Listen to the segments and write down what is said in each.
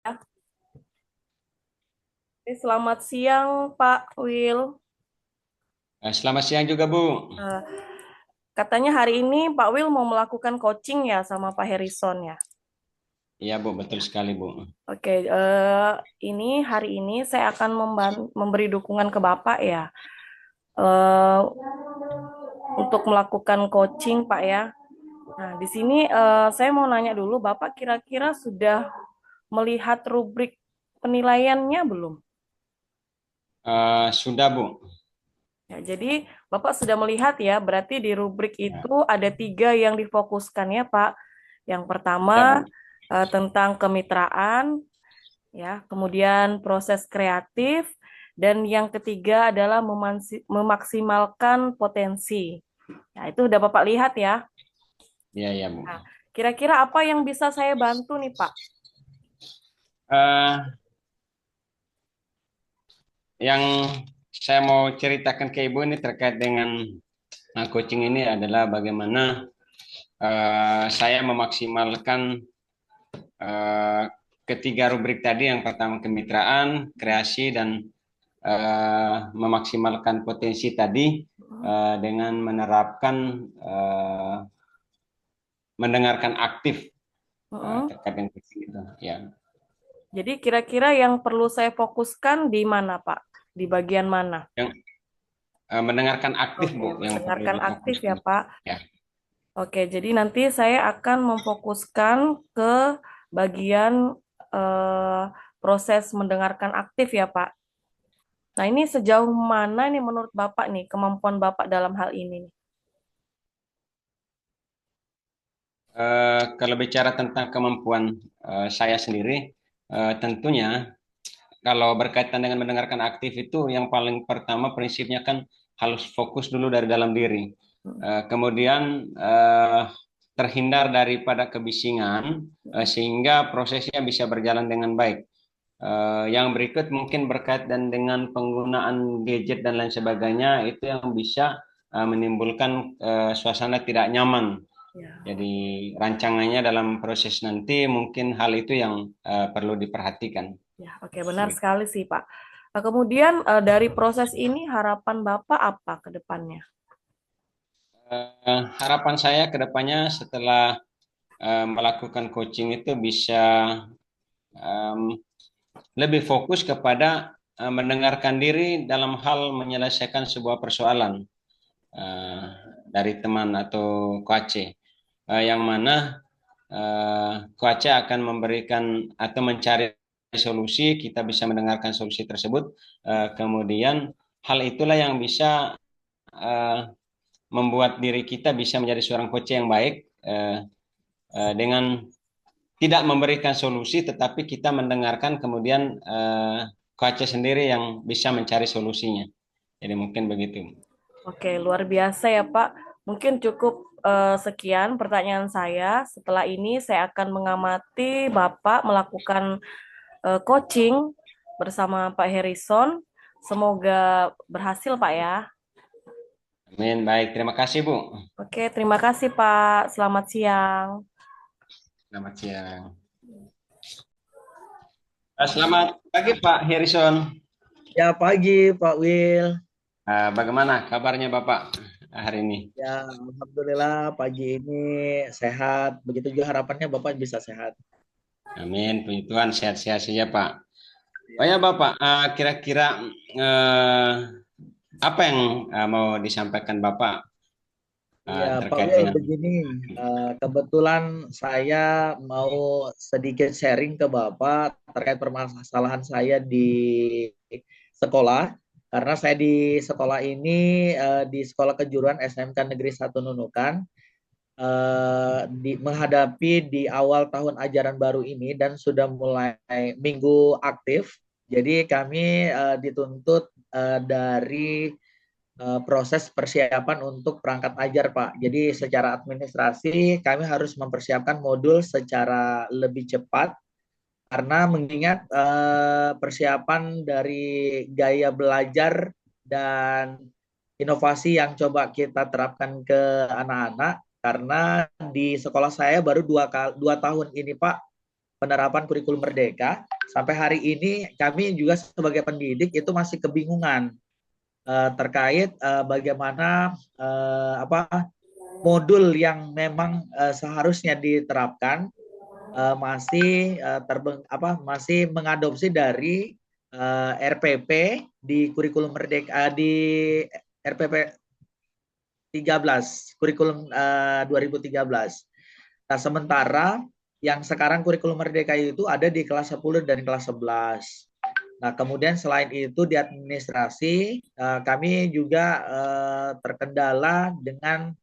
Ya. Selamat siang, Pak Will. Selamat siang juga, Bu. Eh, Katanya hari ini Pak Will mau melakukan coaching ya sama Pak Harrison ya. Iya, Bu, betul sekali, Bu. Oke, ini hari ini saya akan memberi dukungan ke Bapak ya, eh, untuk melakukan coaching, Pak ya. Nah, di sini saya mau nanya dulu, Bapak kira-kira sudah melihat rubrik penilaiannya belum? Sudah, Bu. Ya, jadi Bapak sudah melihat ya, berarti di rubrik Ya, itu ada tiga yang difokuskan ya Pak. Yang ya, pertama Bu. tentang kemitraan, ya, kemudian proses kreatif, dan yang ketiga adalah memaksimalkan potensi. Nah, itu udah Bapak lihat ya. Iya, ya, Bu. Nah, kira-kira apa yang bisa saya bantu nih Pak? Eh, yang saya mau ceritakan ke Ibu ini terkait dengan coaching ini adalah bagaimana saya memaksimalkan eh, ketiga rubrik tadi. Yang pertama kemitraan, kreasi, dan memaksimalkan potensi tadi dengan menerapkan mendengarkan aktif Mm-mm. terkait dengan coaching itu. Ya. Jadi kira-kira yang perlu saya fokuskan di mana Pak? Di bagian mana? Yang mendengarkan aktif, Oke, Bu, yang perlu mendengarkan aktif ya difokuskan. Pak. Ya. Oke, jadi nanti saya akan memfokuskan ke bagian eh, proses mendengarkan aktif ya, Pak. Nah, ini sejauh mana nih menurut Bapak nih kemampuan Bapak dalam hal ini nih? Kalau bicara tentang kemampuan saya sendiri, tentunya kalau berkaitan dengan mendengarkan aktif itu yang paling pertama prinsipnya kan harus fokus dulu dari dalam diri. Kemudian terhindar daripada kebisingan sehingga prosesnya bisa berjalan dengan baik. Yang berikut mungkin berkaitan dengan penggunaan gadget dan lain sebagainya itu yang bisa menimbulkan suasana tidak nyaman. Ya, Jadi rancangannya dalam proses nanti mungkin hal itu yang perlu diperhatikan. ya, oke, benar sekali sih, Pak. Nah, kemudian dari proses ini harapan Bapak apa ke depannya? Harapan saya ke depannya setelah melakukan coaching itu bisa em, lebih fokus kepada mendengarkan diri dalam hal menyelesaikan sebuah persoalan eh, dari teman atau coach, yang mana coach akan memberikan atau mencari solusi, kita bisa mendengarkan solusi tersebut, kemudian hal itulah yang bisa eh, membuat diri kita bisa menjadi seorang coach yang baik, dengan tidak memberikan solusi tetapi kita mendengarkan, kemudian coach sendiri yang bisa mencari solusinya. Jadi mungkin begitu. Oke, luar biasa ya, Pak. Mungkin cukup sekian pertanyaan saya. Setelah ini saya akan mengamati Bapak melakukan coaching bersama Pak Harrison. Semoga berhasil, Pak ya. Amin. Baik, terima kasih, Bu. Oke, terima kasih, Pak. Selamat siang. Selamat siang. Selamat pagi, Pak Harrison. Ya pagi Pak Will. Bagaimana kabarnya Bapak hari ini? Ya Alhamdulillah pagi ini sehat. Begitu juga harapannya Bapak bisa sehat. Amin, puji Tuhan, sehat-sehat saja, Pak. Oh ya, Bapak, kira-kira eh, apa yang mau disampaikan Bapak Ya Pak terkait Will dengan begini, kebetulan saya mau sedikit sharing ke Bapak terkait permasalahan saya di sekolah. Karena saya di sekolah ini di Sekolah Kejuruan SMK Negeri 1 Nunukan, menghadapi di awal tahun ajaran baru ini dan sudah mulai minggu aktif. Jadi kami dituntut dari proses persiapan untuk perangkat ajar, Pak. Jadi secara administrasi kami harus mempersiapkan modul secara lebih cepat karena mengingat persiapan dari gaya belajar dan inovasi yang coba kita terapkan ke anak-anak, karena di sekolah saya baru 2 tahun ini Pak penerapan kurikulum merdeka, sampai hari ini kami juga sebagai pendidik itu masih kebingungan terkait bagaimana modul yang memang seharusnya diterapkan masih mengadopsi dari RPP di kurikulum merdeka di RPP 13 kurikulum 2013. Nah, sementara yang sekarang kurikulum merdeka itu ada di kelas 10 dan kelas 11. Nah, kemudian selain itu di administrasi kami juga terkendala dengan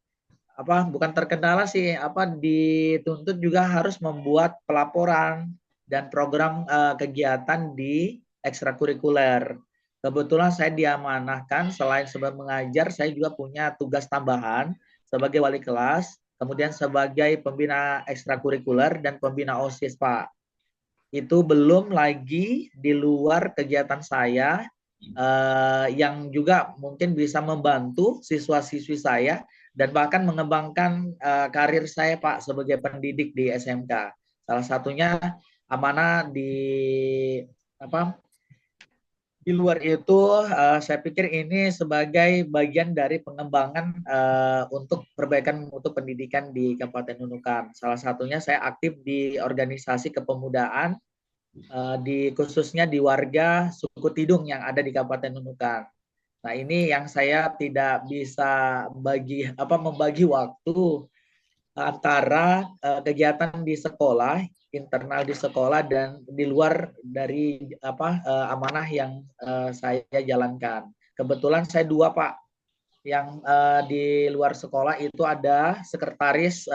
bukan terkendala sih, dituntut juga harus membuat pelaporan dan program kegiatan di ekstrakurikuler. Kebetulan saya diamanahkan selain sebagai mengajar, saya juga punya tugas tambahan sebagai wali kelas, kemudian sebagai pembina ekstrakurikuler dan pembina OSIS, Pak. Itu belum lagi di luar kegiatan saya yang juga mungkin bisa membantu siswa-siswi saya dan bahkan mengembangkan karir saya, Pak, sebagai pendidik di SMK. Salah satunya amanah di luar itu, saya pikir ini sebagai bagian dari pengembangan untuk perbaikan mutu pendidikan di Kabupaten Nunukan. Salah satunya saya aktif di organisasi kepemudaan, khususnya di warga suku Tidung yang ada di Kabupaten Nunukan. Nah, ini yang saya tidak bisa membagi waktu antara kegiatan di sekolah, internal di sekolah dan di luar dari amanah yang saya jalankan. Kebetulan saya dua, Pak. Yang di luar sekolah itu ada sekretaris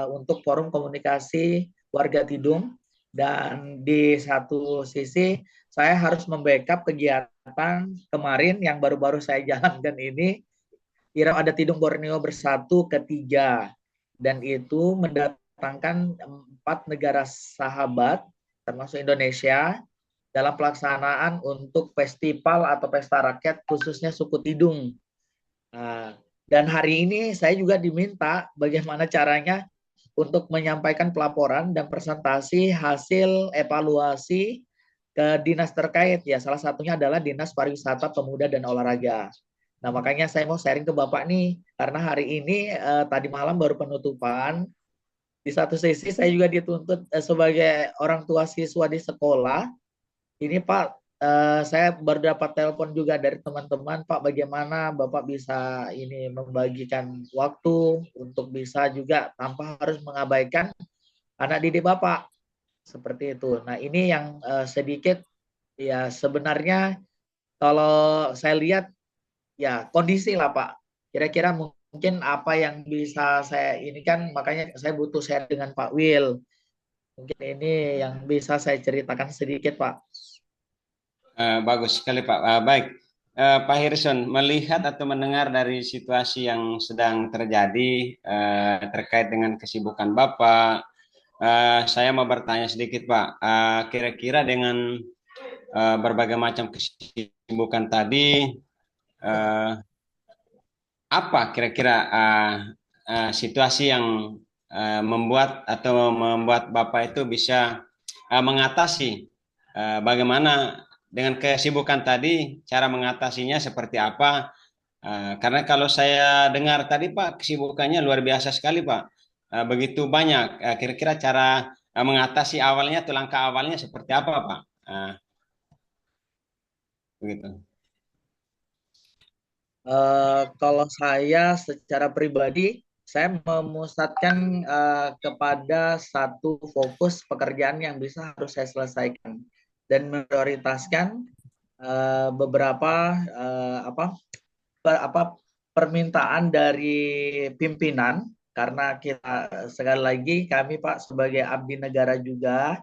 untuk forum komunikasi warga Tidung, dan di satu sisi saya harus membackup kegiatan kemarin yang baru-baru saya jalankan ini, Irama Adat Tidung Borneo Bersatu ketiga, dan itu mendatangkan 4 negara sahabat termasuk Indonesia dalam pelaksanaan untuk festival atau pesta rakyat khususnya suku Tidung. Nah, dan hari ini saya juga diminta bagaimana caranya untuk menyampaikan pelaporan dan presentasi hasil evaluasi ke dinas terkait, ya salah satunya adalah Dinas Pariwisata, Pemuda dan Olahraga. Nah, makanya saya mau sharing ke Bapak nih, karena hari ini tadi malam baru penutupan. Di satu sisi saya juga dituntut sebagai orang tua siswa di sekolah. Ini Pak, saya baru dapat telepon juga dari teman-teman, Pak, bagaimana Bapak bisa ini membagikan waktu untuk bisa juga tanpa harus mengabaikan anak didik Bapak. Seperti itu. Nah, ini yang sedikit ya sebenarnya kalau saya lihat ya kondisi lah, Pak. Kira-kira mungkin apa yang bisa saya ini kan, makanya saya butuh share dengan Pak Will. Mungkin ini yang bisa saya ceritakan sedikit, Pak. Bagus sekali Pak. Baik, Pak Harrison, melihat atau mendengar dari situasi yang sedang terjadi terkait dengan kesibukan Bapak, saya mau bertanya sedikit Pak. Kira-kira dengan berbagai macam kesibukan tadi, apa kira-kira situasi yang membuat Bapak itu bisa mengatasi bagaimana dengan kesibukan tadi, cara mengatasinya seperti apa? Karena kalau saya dengar tadi Pak, kesibukannya luar biasa sekali Pak. Begitu banyak. Kira-kira cara mengatasi awalnya atau langkah awalnya seperti apa Pak? Begitu. Kalau saya secara pribadi, saya memusatkan kepada satu fokus pekerjaan yang bisa harus saya selesaikan dan prioritaskan beberapa permintaan dari pimpinan, karena kita sekali lagi kami Pak sebagai abdi negara juga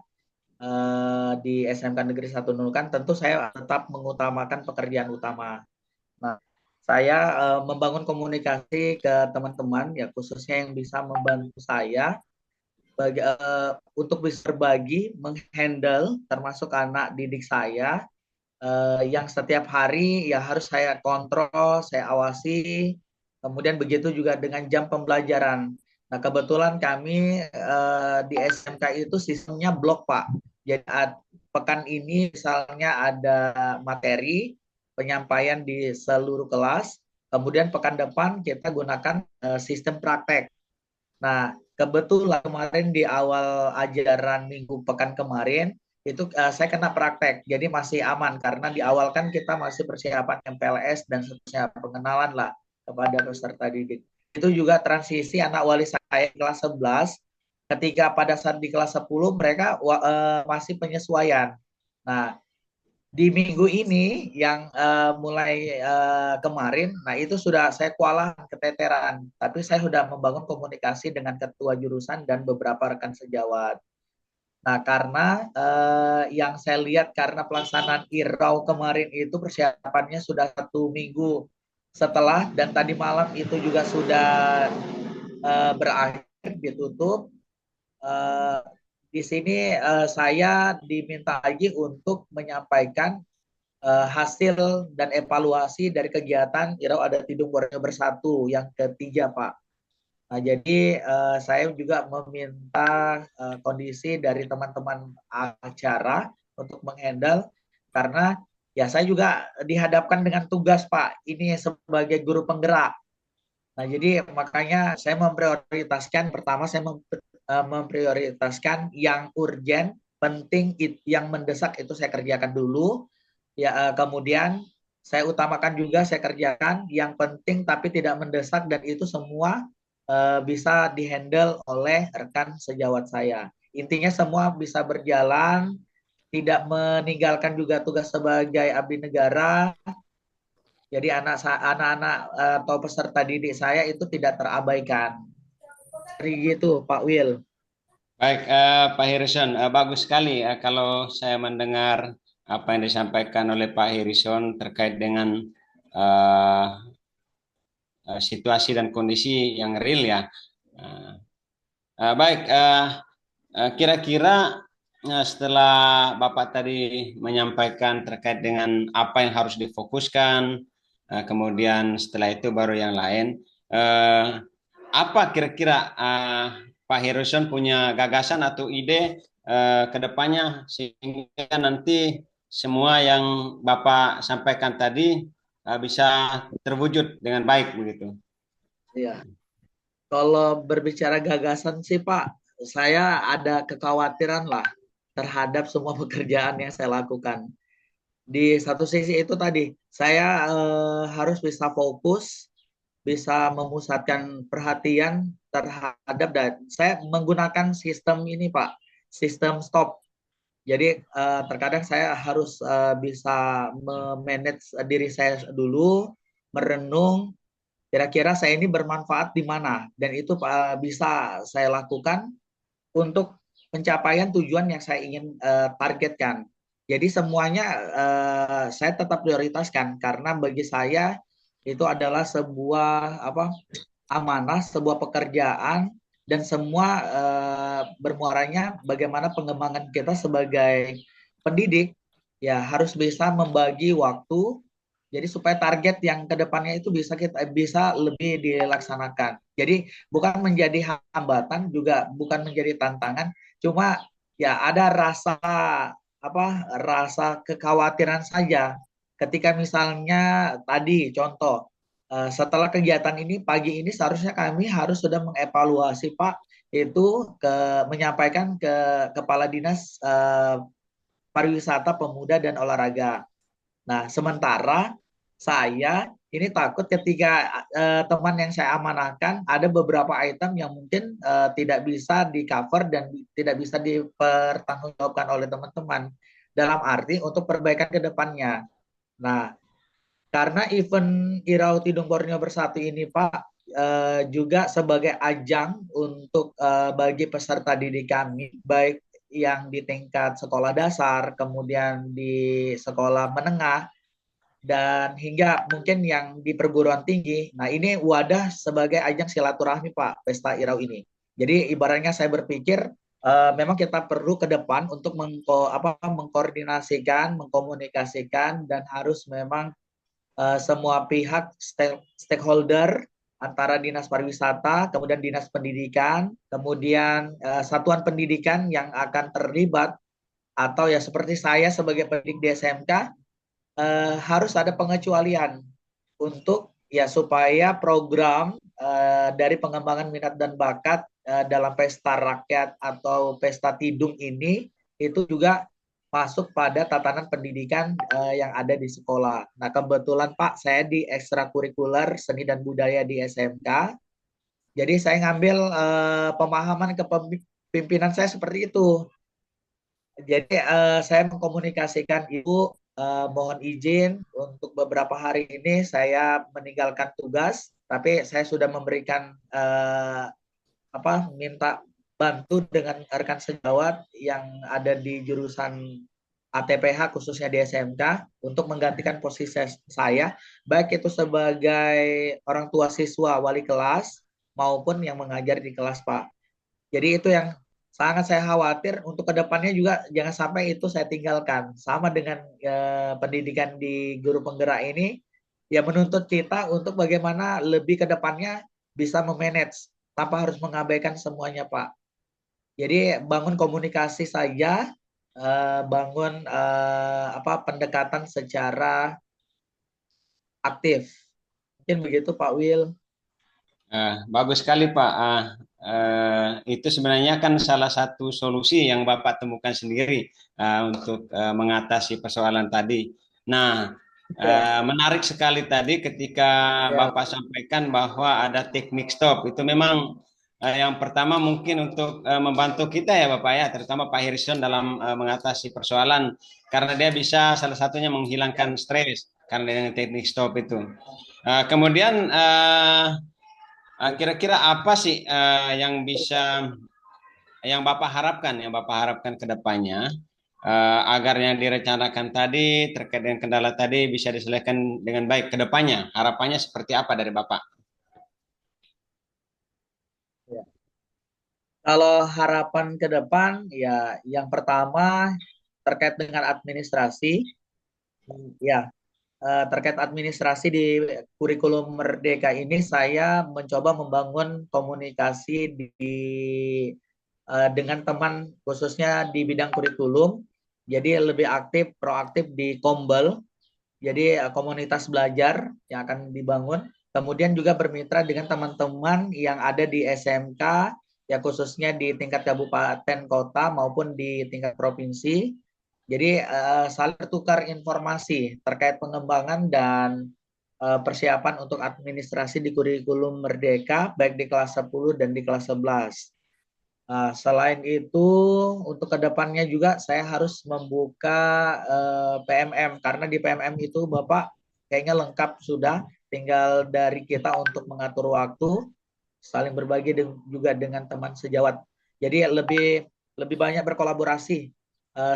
di SMK Negeri 1 Nunukan, tentu saya tetap mengutamakan pekerjaan utama. Nah, saya membangun komunikasi ke teman-teman ya, khususnya yang bisa membantu saya untuk bisa berbagi, menghandle termasuk anak didik saya yang setiap hari ya harus saya kontrol, saya awasi. Kemudian begitu juga dengan jam pembelajaran. Nah, kebetulan kami di SMK itu sistemnya blok, Pak. Jadi pekan ini misalnya ada materi penyampaian di seluruh kelas, kemudian pekan depan kita gunakan sistem praktek. Nah, kebetulan kemarin di awal ajaran minggu pekan kemarin itu saya kena praktek, jadi masih aman karena di awal kan kita masih persiapan MPLS dan seterusnya, pengenalan lah kepada peserta didik. Itu juga transisi anak wali saya kelas 11, ketika pada saat di kelas 10 mereka masih penyesuaian. Nah, di minggu ini yang mulai kemarin, nah itu sudah saya kewalahan, keteteran. Tapi saya sudah membangun komunikasi dengan ketua jurusan dan beberapa rekan sejawat. Nah, karena yang saya lihat karena pelaksanaan IRAU kemarin itu persiapannya sudah 1 minggu setelah, dan tadi malam itu juga sudah berakhir, ditutup. Uh, di sini saya diminta lagi untuk menyampaikan hasil dan evaluasi dari kegiatan IRAU Adat Tidung Borneo Bersatu yang ketiga, Pak. Nah, jadi saya juga meminta kondisi dari teman-teman acara untuk menghandle, karena ya saya juga dihadapkan dengan tugas, Pak. Ini sebagai guru penggerak. Nah, jadi makanya saya memprioritaskan, pertama saya memprioritaskan yang urgen, penting, yang mendesak itu saya kerjakan dulu. Ya, kemudian saya utamakan juga saya kerjakan yang penting tapi tidak mendesak, dan itu semua bisa dihandle oleh rekan sejawat saya. Intinya semua bisa berjalan, tidak meninggalkan juga tugas sebagai abdi negara. Jadi anak-anak atau peserta didik saya itu tidak terabaikan. Seperti gitu, Pak Will. Baik, Pak Harrison, bagus sekali kalau saya mendengar apa yang disampaikan oleh Pak Harrison terkait dengan uh, situasi dan kondisi yang real ya. Uh, Baik, kira-kira setelah Bapak tadi menyampaikan terkait dengan apa yang harus difokuskan, kemudian setelah itu baru yang lain, apa kira-kira Pak Harrison punya gagasan atau ide ke depannya sehingga nanti semua yang Bapak sampaikan tadi bisa terwujud dengan baik begitu? Iya. Kalau berbicara gagasan sih, Pak, saya ada kekhawatiran lah terhadap semua pekerjaan yang saya lakukan. Di satu sisi itu tadi, saya harus bisa fokus, bisa memusatkan perhatian terhadap, dan saya menggunakan sistem ini, Pak, sistem stop. Jadi terkadang saya harus bisa memanage diri saya dulu, merenung, kira-kira saya ini bermanfaat di mana, dan itu bisa saya lakukan untuk pencapaian tujuan yang saya ingin targetkan. Jadi semuanya saya tetap prioritaskan, karena bagi saya itu adalah sebuah amanah, sebuah pekerjaan, dan semua bermuaranya bagaimana pengembangan kita sebagai pendidik, ya harus bisa membagi waktu, jadi supaya target yang kedepannya itu bisa lebih dilaksanakan. Jadi bukan menjadi hambatan, juga bukan menjadi tantangan, cuma ya ada rasa kekhawatiran saja. Ketika misalnya tadi contoh, setelah kegiatan ini pagi ini seharusnya kami harus sudah mengevaluasi, Pak, itu menyampaikan ke Kepala Dinas Pariwisata, Pemuda dan Olahraga. Nah, sementara saya ini takut ketika teman yang saya amanahkan ada beberapa item yang mungkin tidak bisa di cover dan tidak bisa dipertanggungjawabkan oleh teman-teman, dalam arti untuk perbaikan ke depannya. Nah, karena event IRAU Tidung Borneo Bersatu ini, Pak, juga sebagai ajang untuk bagi peserta didik kami, baik yang di tingkat sekolah dasar, kemudian di sekolah menengah, dan hingga mungkin yang di perguruan tinggi. Nah, ini wadah sebagai ajang silaturahmi, Pak, pesta IRAU ini. Jadi ibaratnya saya berpikir memang kita perlu ke depan untuk mengkoordinasikan, mengkomunikasikan, dan harus memang semua pihak stakeholder antara Dinas Pariwisata, kemudian Dinas Pendidikan, kemudian satuan pendidikan yang akan terlibat, atau ya seperti saya sebagai pendidik di SMK, harus ada pengecualian untuk ya supaya program dari pengembangan minat dan bakat dalam pesta rakyat atau pesta tidung ini itu juga masuk pada tatanan pendidikan yang ada di sekolah. Nah, kebetulan Pak, saya di ekstrakurikuler seni dan budaya di SMK. Jadi saya ngambil pemahaman kepemimpinan saya seperti itu. Jadi saya mengkomunikasikan Ibu, mohon izin untuk beberapa hari ini saya meninggalkan tugas, tapi saya sudah memberikan minta bantu dengan rekan sejawat yang ada di jurusan ATPH khususnya di SMK untuk menggantikan posisi saya, baik itu sebagai orang tua siswa wali kelas maupun yang mengajar di kelas, Pak. Jadi itu yang sangat saya khawatir untuk kedepannya juga jangan sampai itu saya tinggalkan. Sama dengan pendidikan di guru penggerak ini, ya menuntut kita untuk bagaimana lebih kedepannya bisa memanage tanpa harus mengabaikan semuanya, Pak. Jadi bangun komunikasi saja, bangun pendekatan secara aktif. Mungkin begitu, Pak Will. Bagus sekali Pak. Itu sebenarnya kan salah satu solusi yang Bapak temukan sendiri untuk mengatasi persoalan tadi. Nah, menarik sekali tadi ketika Ya, Bapak sampaikan bahwa ada teknik stop. Itu memang yang pertama mungkin untuk membantu kita ya Bapak ya, terutama Pak Harrison dalam mengatasi persoalan karena dia bisa salah satunya menghilangkan stres karena dengan teknik stop itu. Kemudian kira-kira apa sih yang Bapak harapkan ke depannya agar yang direncanakan tadi terkait dengan kendala tadi bisa diselesaikan dengan baik ke depannya? Harapannya seperti apa dari Bapak? ya. Kalau harapan ke depan, ya yang pertama terkait dengan administrasi, ya terkait administrasi di kurikulum Merdeka ini saya mencoba membangun komunikasi dengan teman khususnya di bidang kurikulum. Jadi lebih aktif, proaktif di Kombel. Jadi komunitas belajar yang akan dibangun. Kemudian juga bermitra dengan teman-teman yang ada di SMK, ya khususnya di tingkat kabupaten kota maupun di tingkat provinsi. Jadi saling bertukar informasi terkait pengembangan dan persiapan untuk administrasi di kurikulum Merdeka baik di kelas 10 dan di kelas 11. Selain itu, untuk kedepannya juga saya harus membuka PMM karena di PMM itu Bapak kayaknya lengkap sudah, tinggal dari kita untuk mengatur waktu, saling berbagi juga dengan teman sejawat. Jadi lebih lebih banyak berkolaborasi,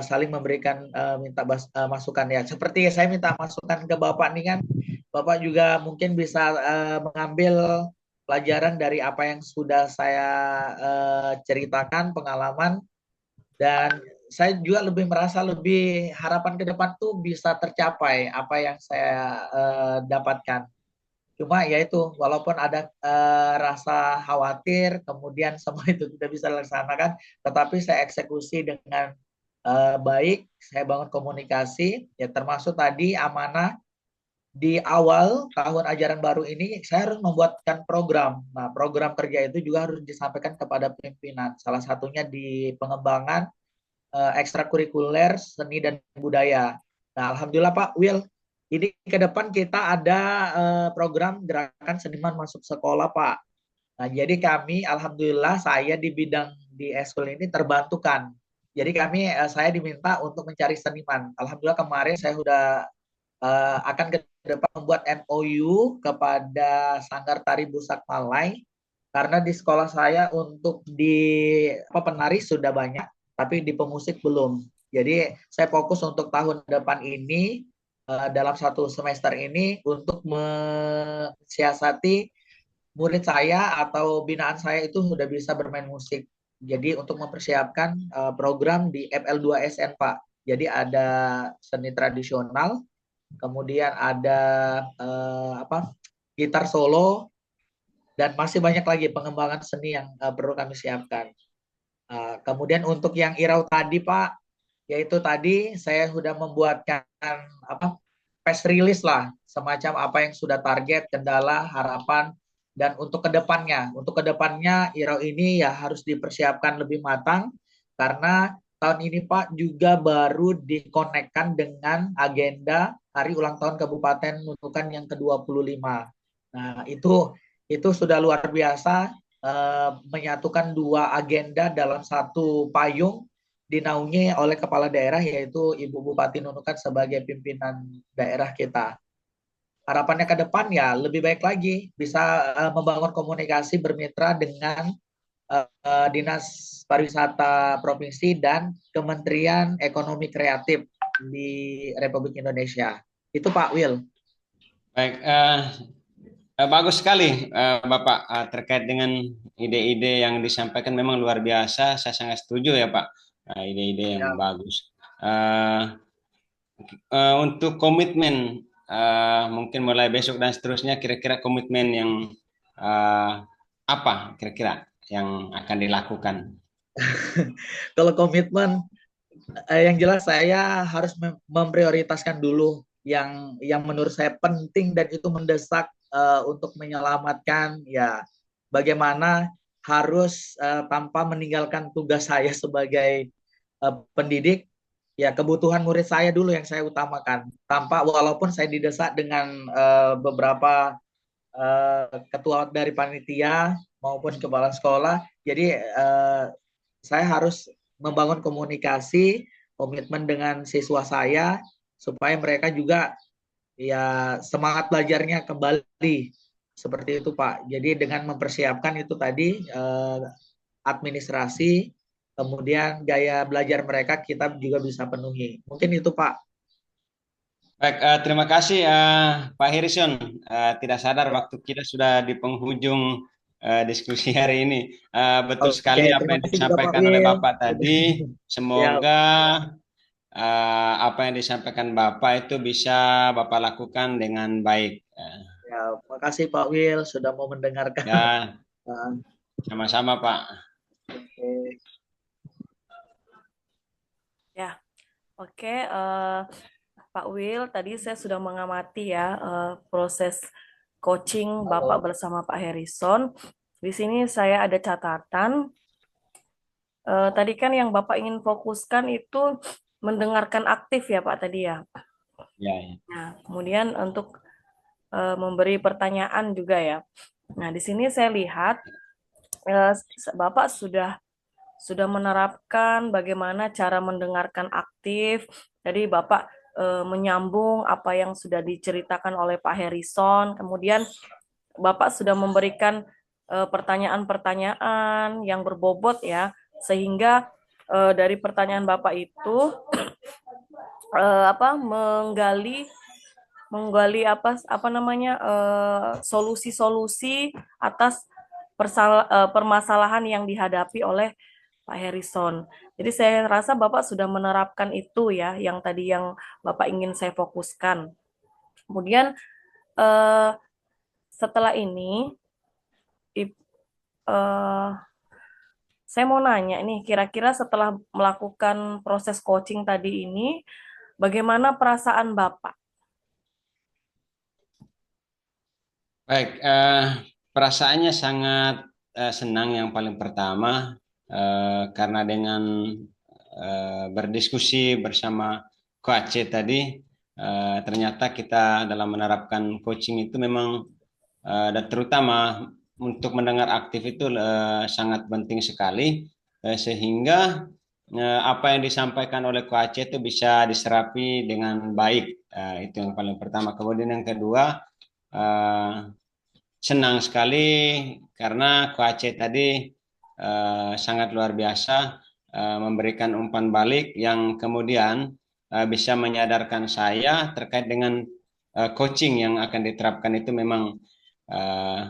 saling memberikan minta masukan ya. Seperti saya minta masukan ke Bapak nih kan, Bapak juga mungkin bisa mengambil pelajaran dari apa yang sudah saya ceritakan pengalaman, dan saya juga lebih merasa lebih harapan ke depan tuh bisa tercapai apa yang saya dapatkan. Cuma ya itu walaupun ada rasa khawatir kemudian semua itu tidak bisa dilaksanakan, tetapi saya eksekusi dengan baik, saya bangun komunikasi ya termasuk tadi amanah di awal tahun ajaran baru ini saya harus membuatkan program. Nah, program kerja itu juga harus disampaikan kepada pimpinan. Salah satunya di pengembangan ekstrakurikuler seni dan budaya. Nah, alhamdulillah Pak Will, ini ke depan kita ada program gerakan seniman masuk sekolah Pak. Nah, jadi kami alhamdulillah saya di bidang di eskul ini terbantukan. Jadi saya diminta untuk mencari seniman. Alhamdulillah kemarin saya sudah akan ke depan membuat MOU kepada Sanggar Tari Busak Malai karena di sekolah saya untuk di penari sudah banyak tapi di pemusik belum. Jadi saya fokus untuk tahun depan ini dalam satu semester ini untuk mensiasati murid saya atau binaan saya itu sudah bisa bermain musik. Jadi untuk mempersiapkan program di FL2SN Pak. Jadi ada seni tradisional, kemudian ada gitar solo, dan masih banyak lagi pengembangan seni yang perlu kami siapkan. Kemudian untuk yang Irau tadi Pak, yaitu tadi saya sudah membuatkan apa press release lah, semacam apa yang sudah target, kendala, harapan, dan untuk kedepannya Irau ini ya harus dipersiapkan lebih matang karena tahun ini Pak juga baru dikonekkan dengan agenda Hari Ulang Tahun Kabupaten Nunukan yang ke-25. Nah, itu sudah luar biasa, menyatukan dua agenda dalam satu payung dinaungi oleh kepala daerah yaitu Ibu Bupati Nunukan sebagai pimpinan daerah kita. Harapannya ke depan ya lebih baik lagi bisa membangun komunikasi bermitra dengan Dinas Pariwisata Provinsi dan Kementerian Ekonomi Kreatif di Republik Indonesia. Itu Pak Will. Baik, bagus sekali Bapak terkait dengan ide-ide yang disampaikan memang luar biasa. Saya sangat setuju ya Pak. Ide-ide yang Ya, bagus. Untuk komitmen mungkin mulai besok dan seterusnya kira-kira komitmen yang uh, apa kira-kira yang akan dilakukan? kalau komitmen yang jelas saya harus memprioritaskan dulu yang menurut saya penting dan itu mendesak untuk menyelamatkan ya bagaimana harus tanpa meninggalkan tugas saya sebagai pendidik ya kebutuhan murid saya dulu yang saya utamakan tanpa walaupun saya didesak dengan beberapa ketua dari panitia maupun kepala sekolah jadi saya harus membangun komunikasi, komitmen dengan siswa saya supaya mereka juga ya semangat belajarnya kembali seperti itu Pak. Jadi dengan mempersiapkan itu tadi administrasi, kemudian gaya belajar mereka kita juga bisa penuhi. Mungkin itu Pak. Baik, terima kasih Pak Harrison. Tidak sadar waktu kita sudah di penghujung diskusi hari ini. Betul Oke, sekali apa terima yang kasih juga Pak disampaikan oleh Will. Bapak tadi. Ya, Semoga apa yang disampaikan Bapak itu bisa Bapak lakukan dengan baik. ya, makasih Pak Will sudah mau mendengarkan. Ya, sama-sama Pak. Oke. Ya, oke. Pak Will, tadi saya sudah mengamati ya proses coaching Bapak bersama Pak Harrison. Di sini saya ada catatan. Tadi kan yang Bapak ingin fokuskan itu mendengarkan aktif ya Pak tadi ya. Ya, ya. Nah, kemudian untuk memberi pertanyaan juga ya. Nah, di sini saya lihat eh, Bapak sudah menerapkan bagaimana cara mendengarkan aktif. Jadi Bapak menyambung apa yang sudah diceritakan oleh Pak Harrison. Kemudian Bapak sudah memberikan pertanyaan-pertanyaan yang berbobot ya, sehingga dari pertanyaan Bapak itu apa menggali apa namanya solusi-solusi atas permasalahan yang dihadapi oleh Pak Harrison. Jadi saya rasa Bapak sudah menerapkan itu ya, yang tadi yang Bapak ingin saya fokuskan. Kemudian eh, setelah ini, eh, saya mau nanya nih, kira-kira setelah melakukan proses coaching tadi ini, bagaimana perasaan Bapak? Baik, perasaannya sangat senang yang paling pertama karena dengan berdiskusi bersama Coach tadi ternyata kita dalam menerapkan coaching itu memang dan terutama untuk mendengar aktif itu sangat penting sekali sehingga apa yang disampaikan oleh Coach itu bisa diserapi dengan baik. Itu yang paling pertama. Kemudian yang kedua eh, senang sekali karena Ko Aceh tadi sangat luar biasa memberikan umpan balik yang kemudian bisa menyadarkan saya terkait dengan coaching yang akan diterapkan itu memang eh,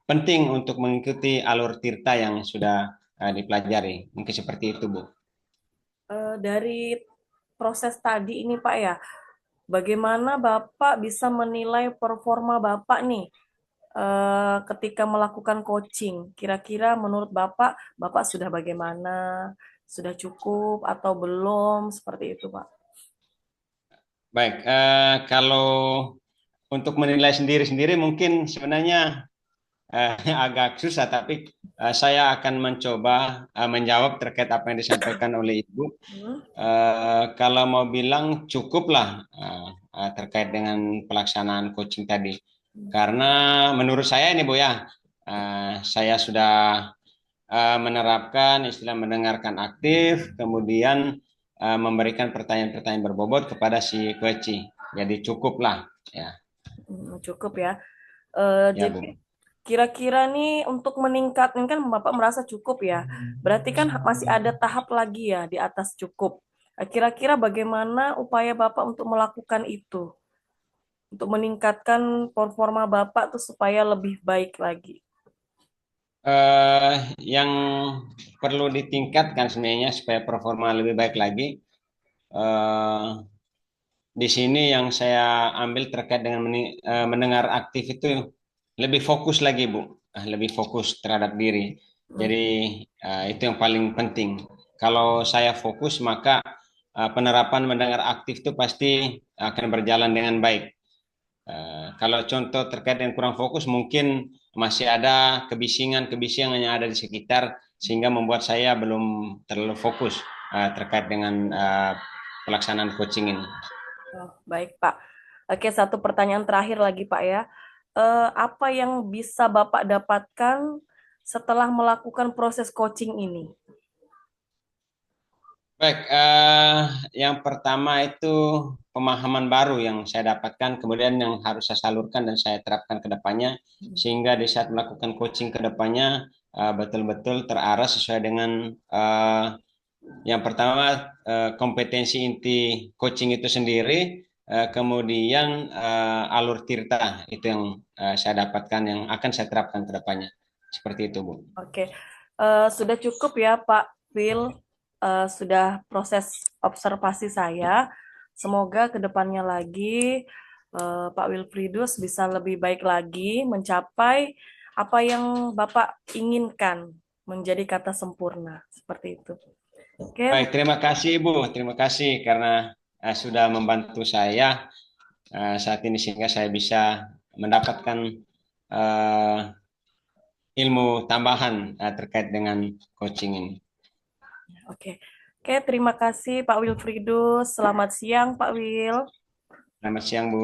penting untuk mengikuti alur tirta yang sudah dipelajari. Mungkin seperti itu, Bu. Dari proses tadi ini Pak ya, bagaimana Bapak bisa menilai performa Bapak nih ketika melakukan coaching? Kira-kira menurut Bapak sudah bagaimana? Sudah cukup atau belum? Seperti itu, Pak. Baik, kalau untuk menilai sendiri-sendiri mungkin sebenarnya agak susah, tapi saya akan mencoba menjawab terkait apa yang disampaikan oleh Ibu. Hmm. Kalau mau bilang cukuplah terkait dengan pelaksanaan coaching tadi. Karena menurut saya ini Bu ya, saya sudah menerapkan istilah mendengarkan aktif, kemudian memberikan pertanyaan-pertanyaan berbobot kepada si coach. Jadi cukuplah ya, Cukup ya. ya Jadi Bu. kira-kira nih untuk meningkatkan kan Bapak merasa cukup ya. Berarti kan masih ada tahap lagi ya di atas cukup. Kira-kira bagaimana upaya Bapak untuk melakukan itu? Untuk meningkatkan performa Bapak tuh supaya lebih baik lagi. Yang perlu ditingkatkan sebenarnya supaya performa lebih baik lagi. Eh, di sini yang saya ambil terkait dengan mendengar aktif itu lebih fokus lagi Bu, lebih fokus terhadap diri. Jadi itu yang paling penting. Kalau saya fokus maka penerapan mendengar aktif itu pasti akan berjalan dengan baik. Kalau contoh terkait dengan kurang fokus mungkin masih ada kebisingan-kebisingan yang ada di sekitar sehingga membuat saya belum terlalu fokus terkait dengan pelaksanaan coaching ini. Oh, baik, Pak. Oke, satu pertanyaan terakhir lagi, Pak ya. Apa yang bisa Bapak dapatkan setelah melakukan proses coaching ini? Baik, yang pertama itu pemahaman baru yang saya dapatkan, kemudian yang harus saya salurkan dan saya terapkan ke depannya, sehingga di saat melakukan coaching ke depannya betul-betul terarah sesuai dengan yang pertama kompetensi inti coaching itu sendiri, kemudian alur tirta itu yang saya dapatkan yang akan saya terapkan ke depannya. Seperti itu, Bu. Oke, sudah cukup ya Pak Phil. Sudah proses observasi saya. Semoga kedepannya lagi Pak Wilfridus bisa lebih baik lagi mencapai apa yang Bapak inginkan menjadi kata sempurna. Seperti itu. Oke, Baik, terima kasih Ibu. Terima kasih karena sudah membantu saya saat ini sehingga saya bisa mendapatkan uh, ilmu tambahan terkait dengan coaching ini. oke. Oke, terima kasih Pak Wilfridus. Selamat siang Pak Wil. Selamat siang, Bu.